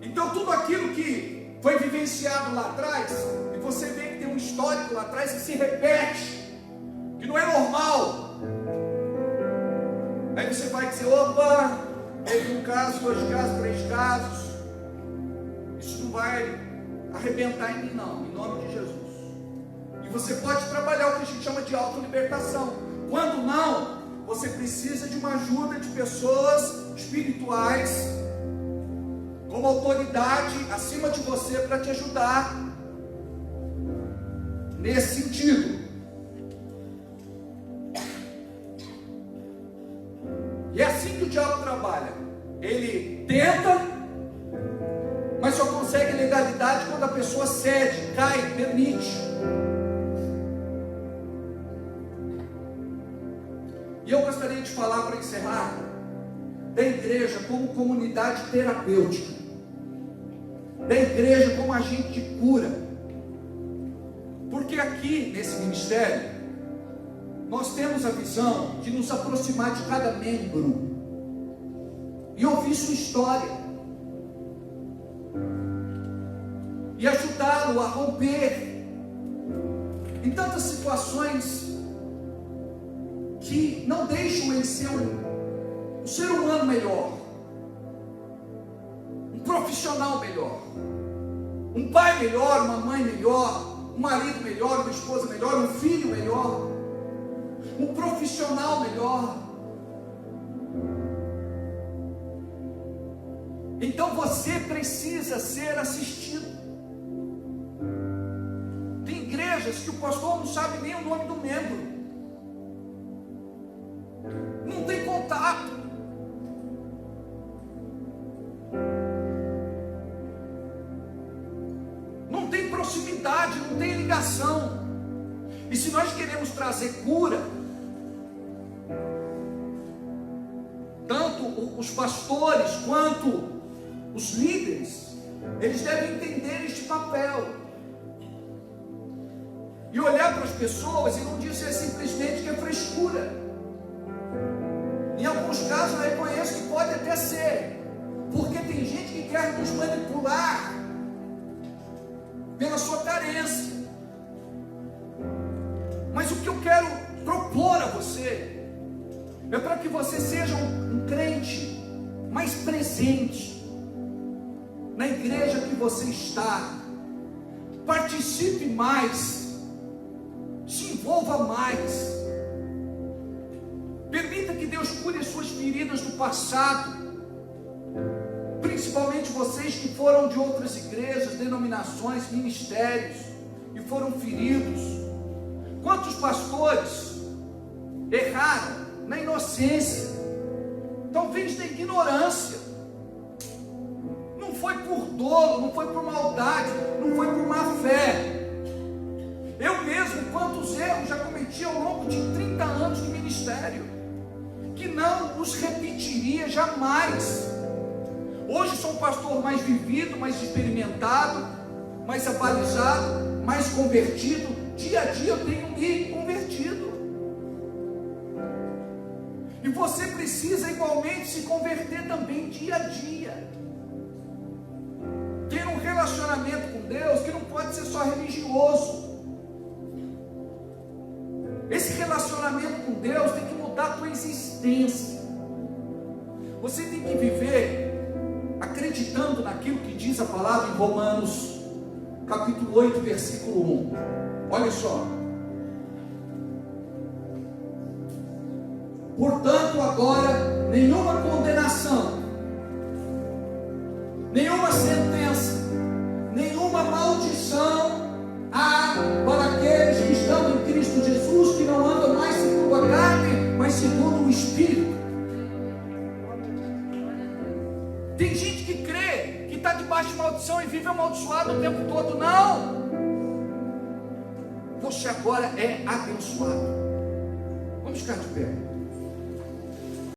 Então tudo aquilo que foi vivenciado lá atrás, e você vê que tem um histórico lá atrás que se repete, que não é normal. Aí você vai dizer, opa, teve um caso, 2 casos, 3 casos. Isso não vai arrebentar em mim não, em nome de Jesus. E você pode trabalhar o que a gente chama de autolibertação. Quando não, você precisa de uma ajuda de pessoas espirituais, como autoridade acima de você, para te ajudar nesse sentido. E é assim que o diabo trabalha. Ele tenta, mas só consegue legalidade quando a pessoa cede, cai, permite. E eu gostaria de falar, para encerrar, da igreja como comunidade terapêutica, da igreja como agente de cura. Porque aqui nesse ministério nós temos a visão de nos aproximar de cada membro e ouvir sua história e ajudá-lo a romper em tantas situações que não deixam ele ser um ser humano melhor, um profissional melhor, um pai melhor, uma mãe melhor, um marido melhor, uma esposa melhor, um filho melhor, um profissional melhor. Então você precisa ser assistido. Tem igrejas que o pastor não sabe nem o nome do membro, não tem contato. Não tem proximidade, não tem ligação. E se nós queremos trazer cura, tanto os pastores quanto os líderes, eles devem entender este papel e olhar para as pessoas e não dizer simplesmente que é frescura. Em alguns casos eu reconheço que pode até ser, porque tem gente que quer nos manipular pela sua carência. Mas o que eu quero propor a você é para que você seja um crente mais presente na igreja que você está. Participe mais, se envolva mais. Permita que Deus cure as suas feridas do passado, principalmente vocês que foram de outras igrejas, denominações, ministérios e foram feridos. Quantos pastores erraram na inocência, talvez na ignorância? Não foi por dolo, não foi por maldade, não foi por má fé. Eu mesmo, quantos erros já cometi ao longo de 30 anos de ministério, que não os repetiria jamais. Hoje sou um pastor mais vivido, mais experimentado, mais abalizado, mais convertido. Dia a dia eu tenho me convertido. E você precisa igualmente se converter também dia a dia. Ter um relacionamento com Deus que não pode ser só religioso. Esse relacionamento com Deus tem que mudar a tua existência. Você tem que viver acreditando naquilo que diz a palavra em Romanos capítulo 8, versículo 1. Olha só. Portanto, agora nenhuma condenação, nenhuma sentença, nenhuma maldição há para aqueles que estão em Cristo Jesus, que não andam mais segundo a carne, mas segundo o Espírito. Tem gente que crê que está debaixo de maldição e vive amaldiçoado o tempo todo. Não! Você agora é abençoado. Vamos ficar de pé.